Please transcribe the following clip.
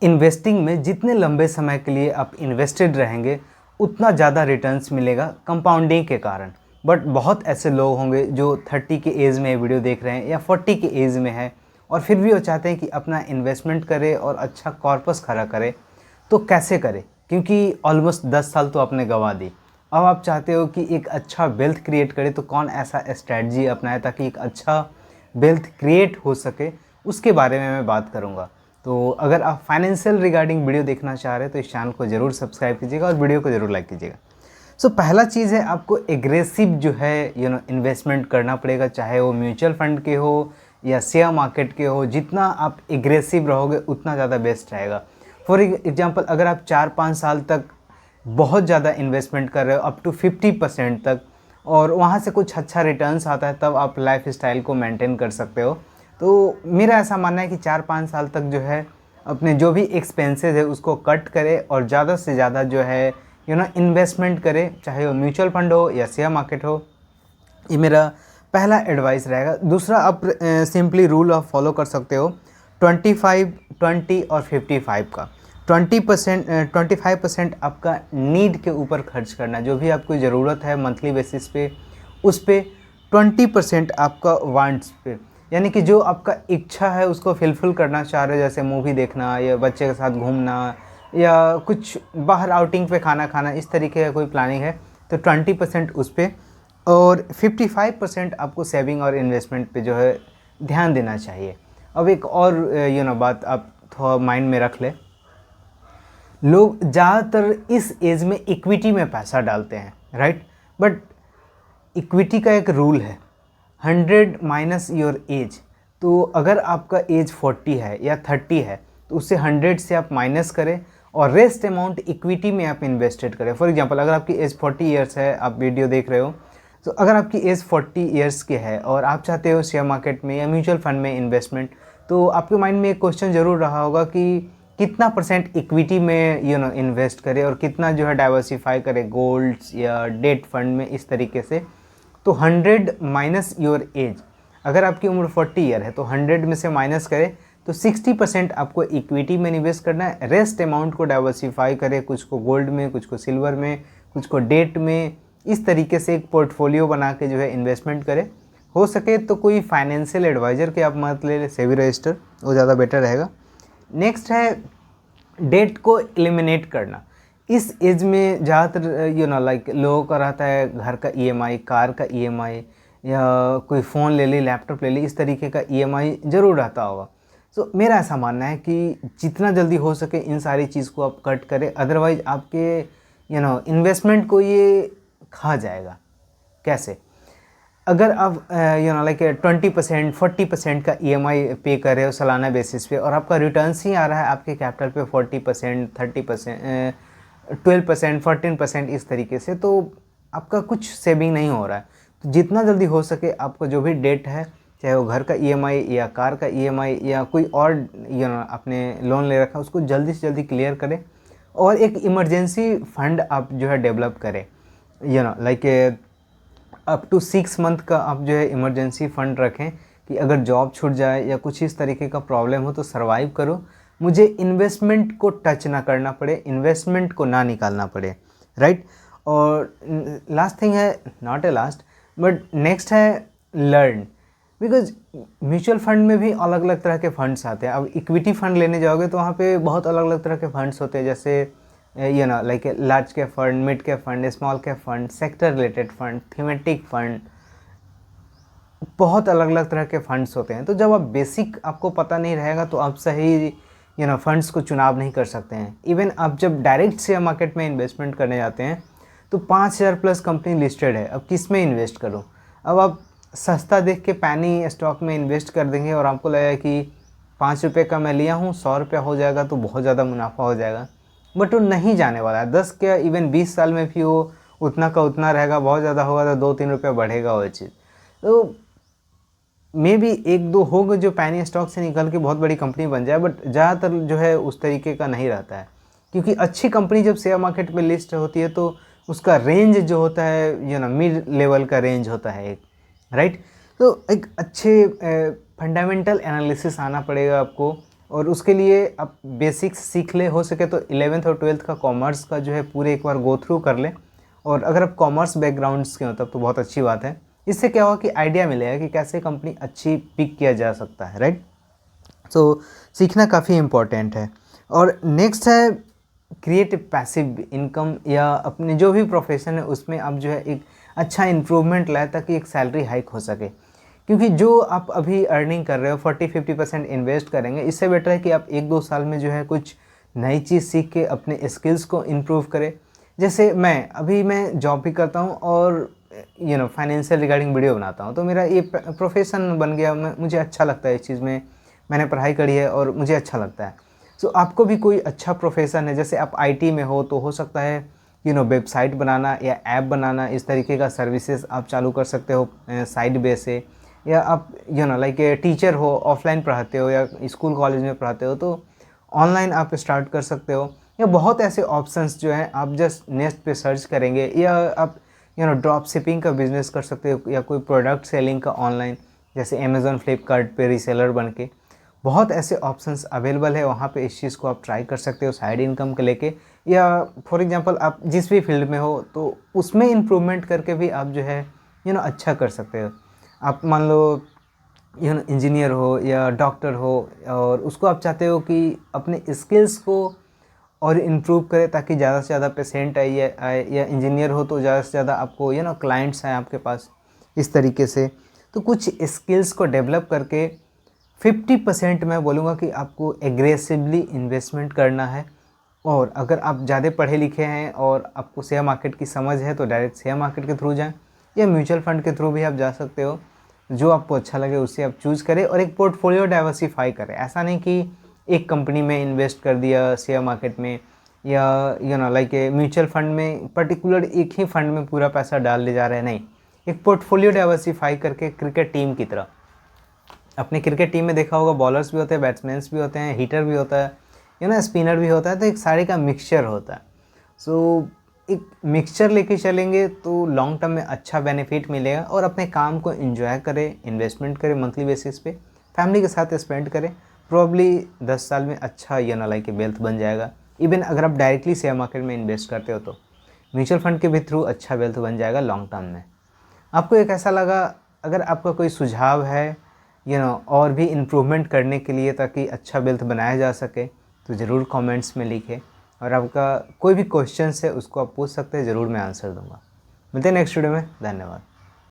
Investing में जितने लंबे समय के लिए आप इन्वेस्टेड रहेंगे उतना ज़्यादा रिटर्न्स मिलेगा कंपाउंडिंग के कारण। बट बहुत ऐसे लोग होंगे जो 30 के एज में वीडियो देख रहे हैं या 40 के एज में है और फिर भी वो चाहते हैं कि अपना इन्वेस्टमेंट करे और अच्छा कॉर्पस खड़ा करे। तो कैसे करे, क्योंकि ऑलमोस्ट 10 साल तो आपने गंवा दी। अब आप चाहते हो कि एक अच्छा वेल्थ क्रिएट करे, तो कौन ऐसा स्ट्रैटेजी अपनाए ताकि एक अच्छा वेल्थ क्रिएट हो सके, उसके बारे में मैं बात करूँगा। तो अगर आप फाइनेंशियल रिगार्डिंग वीडियो देखना चाह रहे हैं तो इस चैनल को ज़रूर सब्सक्राइब कीजिएगा और वीडियो को ज़रूर लाइक कीजिएगा। सो पहला चीज़ है, आपको एग्रेसिव जो है इन्वेस्टमेंट करना पड़ेगा, चाहे वो म्यूचुअल फंड के हो या शेयर मार्केट के हो। जितना आप एग्रेसिव रहोगे उतना ज़्यादा बेस्ट रहेगा। फॉर एग्जांपल, अगर आप 4-5 साल तक बहुत ज़्यादा इन्वेस्टमेंट कर रहे हो अप टू 50% तक और वहाँ से कुछ अच्छा रिटर्न्स आता है, तब आप लाइफ स्टाइल को मेंटेन कर सकते हो। तो मेरा ऐसा मानना है कि 4-5 साल तक जो है अपने जो भी एक्सपेंसेस है उसको कट करें और ज़्यादा से ज़्यादा जो है इन्वेस्टमेंट करें, चाहे वो म्यूचुअल फंड हो या शेयर मार्केट हो। ये मेरा पहला एडवाइस रहेगा। दूसरा, आप सिंपली रूल आप फॉलो कर सकते हो 25, 20 और 55 का। 25% आपका नीड के ऊपर खर्च करना, जो भी आपको ज़रूरत है मंथली बेसिस पे उस पे। 20% आपका वांट्स पे, यानी कि जो आपका इच्छा है उसको फिलफिल करना चाह रहे हो, जैसे मूवी देखना या बच्चे के साथ घूमना या कुछ बाहर आउटिंग पे खाना खाना, इस तरीके का कोई प्लानिंग है तो 20% उस पे। और 55% आपको सेविंग और इन्वेस्टमेंट पे जो है ध्यान देना चाहिए। अब एक और बात आप थोड़ा माइंड में रख ले, लोग ज़्यादातर इस एज में इक्विटी में पैसा डालते हैं, राइट। बट इक्विटी का एक रूल है 100 माइनस योर एज। तो अगर आपका एज 40 है या 30 है तो उससे 100 से आप माइनस करें और रेस्ट अमाउंट इक्विटी में आप इन्वेस्टेड करें। फॉर एग्जांपल, अगर आपकी एज 40 ईयर्स है, आप वीडियो देख रहे हो, तो अगर आपकी एज 40 ईयर्स की है और आप चाहते हो शेयर मार्केट में या म्यूचुअल फंड में इन्वेस्टमेंट, तो आपके माइंड में एक क्वेश्चन ज़रूर रहा होगा कि कितना % इक्विटी में इन्वेस्ट करें और कितना जो है डाइवर्सिफाई करें गोल्ड्स या डेट फंड में, इस तरीके से। तो 100 माइनस योर एज, अगर आपकी उम्र 40 ईयर है तो 100 में से माइनस करें तो 60% आपको इक्विटी में निवेश करना है। रेस्ट अमाउंट को डाइवर्सिफाई करें, कुछ को गोल्ड में, कुछ को सिल्वर में, कुछ को डेट में। इस तरीके से एक पोर्टफोलियो बना के जो है इन्वेस्टमेंट करें। हो सके तो कोई फाइनेंशियल एडवाइज़र की आप मदद ले लें, सेबी रजिस्टर, वो ज़्यादा बेटर रहेगा। नेक्स्ट है डेट को एलिमिनेट करना। इस एज में ज़्यादातर लाइक लोगों का रहता है घर का ईएमआई, कार का ईएमआई, या कोई फ़ोन ले ली, लैपटॉप ले ली, इस तरीके का ईएमआई ज़रूर रहता होगा। सो मेरा ऐसा मानना है कि जितना जल्दी हो सके इन सारी चीज़ को आप कट करें, अदरवाइज़ आपके इन्वेस्टमेंट को ये खा जाएगा। कैसे? अगर आप लाइक 20% 40% का ईएमआई पे कर रहे हो सालाना बेसिस पे और आपका रिटर्न्स ही आ रहा है आपके कैपिटल पे 40%, 30%, 12%, 14%, इस तरीके से, तो आपका कुछ सेविंग नहीं हो रहा है। तो जितना जल्दी हो सके आपको जो भी डेट है, चाहे वो घर का ईएमआई या कार का ईएमआई या कोई और आपने लोन ले रखा है, उसको जल्दी से जल्दी क्लियर करें और एक इमरजेंसी फंड आप जो है डेवलप करें। लाइक अप टू 6 मंथ का आप जो है इमरजेंसी फ़ंड रखें कि अगर जॉब छूट जाए या कुछ इस तरीके का प्रॉब्लम हो तो सर्वाइव करो, मुझे इन्वेस्टमेंट को टच ना करना पड़े, इन्वेस्टमेंट को ना निकालना पड़े, राइट। और लास्ट थिंग है, not a last but next है लर्न, बिकॉज म्यूचुअल फंड में भी अलग अलग तरह के फंड्स आते हैं। अब इक्विटी फंड लेने जाओगे तो वहाँ पे बहुत अलग अलग तरह के फंड्स होते हैं, जैसे like large cap fund, mid cap fund, small cap fund, sector related fund, thematic fund, बहुत अलग अलग तरह के फंड्स होते हैं। तो जब आप बेसिक आपको पता नहीं रहेगा तो आप सही फंड्स को चुनाव नहीं कर सकते हैं। इवन आप जब डायरेक्ट शेयर मार्केट में इन्वेस्टमेंट करने जाते हैं तो 5000 प्लस कंपनी लिस्टेड है, अब किस में इन्वेस्ट करूँ? अब आप सस्ता देख के पैनी स्टॉक में इन्वेस्ट कर देंगे और आपको लगेगा कि 5 रुपये का मैं लिया हूँ, 100 रुपया हो जाएगा तो बहुत ज़्यादा मुनाफा हो जाएगा, बट वो नहीं जाने वाला है। 10 क्या इवन 20 साल में भी वो उतना का उतना रहेगा, बहुत ज़्यादा होगा तो 2-3 रुपये बढ़ेगा वो चीज़। तो मे बी 1-2 होगा जो पैनी स्टॉक से निकल के बहुत बड़ी कंपनी बन जाए, बट ज़्यादातर जो है उस तरीके का नहीं रहता है, क्योंकि अच्छी कंपनी जब शेयर मार्केट में लिस्ट होती है तो उसका रेंज जो होता है मिड लेवल का रेंज होता है एक, राइट। तो एक अच्छे फंडामेंटल एनालिसिस आना पड़ेगा आपको, और उसके लिए आप बेसिक्स सीख ले, हो सके तो 11th और 12th का कॉमर्स का जो है पूरे एक बार गो थ्रू कर ले। और अगर आप कॉमर्स बैकग्राउंड्स के हो तब तो बहुत अच्छी बात है। इससे क्या होगा कि आइडिया मिलेगा कि कैसे कंपनी अच्छी पिक किया जा सकता है, राइट। सो सीखना काफ़ी इम्पोर्टेंट है। और नेक्स्ट है क्रिएट पैसिव इनकम, या अपने जो भी प्रोफेशन है उसमें आप जो है एक अच्छा इम्प्रूवमेंट लाए ताकि एक सैलरी हाइक हो सके। क्योंकि जो आप अभी अर्निंग कर रहे हो 40-50% इन्वेस्ट करेंगे, इससे बेटर है कि आप 1-2 साल में जो है कुछ नई चीज़ सीख के अपने स्किल्स को इम्प्रूव करें। जैसे मैं जॉब भी करता हूँ और फाइनेंशियल रिगार्डिंग वीडियो बनाता हूँ, तो मेरा ये प्रोफेशन बन गया। मुझे अच्छा लगता है इस चीज़ में, मैंने पढ़ाई करी है और मुझे अच्छा लगता है। सो आपको भी कोई अच्छा प्रोफेशन है, जैसे आप आईटी में हो तो हो सकता है वेबसाइट बनाना या ऐप बनाना, इस तरीके का सर्विसेज आप चालू कर सकते हो साइड बेस से। या आप लाइक टीचर हो, ऑफलाइन पढ़ाते हो या स्कूल कॉलेज में पढ़ाते हो, तो ऑनलाइन आप स्टार्ट कर सकते हो। या बहुत ऐसे ऑप्शंस जो हैं, आप जस्ट नेट पे सर्च करेंगे, या आप ड्रॉप शिपिंग का बिज़नेस कर सकते हो, या कोई प्रोडक्ट सेलिंग का ऑनलाइन, जैसे अमेज़ॉन फ्लिपकार्ट पे रीसेलर बन के। बहुत ऐसे ऑप्शंस अवेलेबल है, वहाँ पे इस चीज़ को आप ट्राई कर सकते हो साइड इनकम को लेके। या फॉर एग्जांपल आप जिस भी फील्ड में हो तो उसमें इम्प्रूवमेंट करके भी आप जो है अच्छा कर सकते हो। आप मान लो इंजीनियर हो या डॉक्टर हो, और उसको आप चाहते हो कि अपने स्किल्स को और इम्प्रूव करें ताकि ज़्यादा से ज़्यादा पेशेंट आए, या इंजीनियर हो तो ज़्यादा से ज़्यादा आपको क्लाइंट्स आए आपके पास, इस तरीके से। तो कुछ स्किल्स को डेवलप करके 50% मैं बोलूँगा कि आपको एग्रेसिवली इन्वेस्टमेंट करना है। और अगर आप ज़्यादा पढ़े लिखे हैं और आपको शेयर मार्केट की समझ है तो डायरेक्ट शेयर मार्केट के थ्रू जाएं, या म्यूचुअल फंड के थ्रू भी आप जा सकते हो। जो आपको अच्छा लगे उससे आप चूज़ करें, और एक पोर्टफोलियो डाइवर्सिफाई करें। ऐसा नहीं कि एक कंपनी में इन्वेस्ट कर दिया शेयर मार्केट में, या लाइक म्यूचुअल फंड में पर्टिकुलर एक ही फंड में पूरा पैसा डाल ले जा रहे हैं, नहीं। एक पोर्टफोलियो डाइवर्सिफाई करके, क्रिकेट टीम की तरह। अपने क्रिकेट टीम में देखा होगा बॉलर्स भी होते हैं, बैट्समैन्स भी होते हैं, हिटर भी होता है, स्पिनर भी होता है, तो एक सारे का मिक्सचर होता है। सो एक मिक्सचर लेके चलेंगे तो लॉन्ग टर्म में अच्छा बेनिफिट मिलेगा। और अपने काम को एंजॉय करें, इन्वेस्टमेंट करें मंथली बेसिस पे, फैमिली के साथ स्पेंड करें। प्रॉब्ली 10 साल में अच्छा लाइक वेल्थ बन जाएगा। इवन अगर आप डायरेक्टली शेयर मार्केट में इन्वेस्ट करते हो तो म्यूचुअल फंड के भी थ्रू अच्छा वेल्थ बन जाएगा लॉन्ग टर्म में। आपको ये कैसा लगा? अगर आपका कोई सुझाव है और भी इम्प्रूवमेंट करने के लिए ताकि अच्छा वेल्थ बनाया जा सके, तो ज़रूर कमेंट्स में लिखें। और आपका कोई भी क्वेश्चन है उसको आप पूछ सकते हैं, ज़रूर मैं आंसर दूंगा। मिलते हैं नेक्स्ट वीडियो में। धन्यवाद।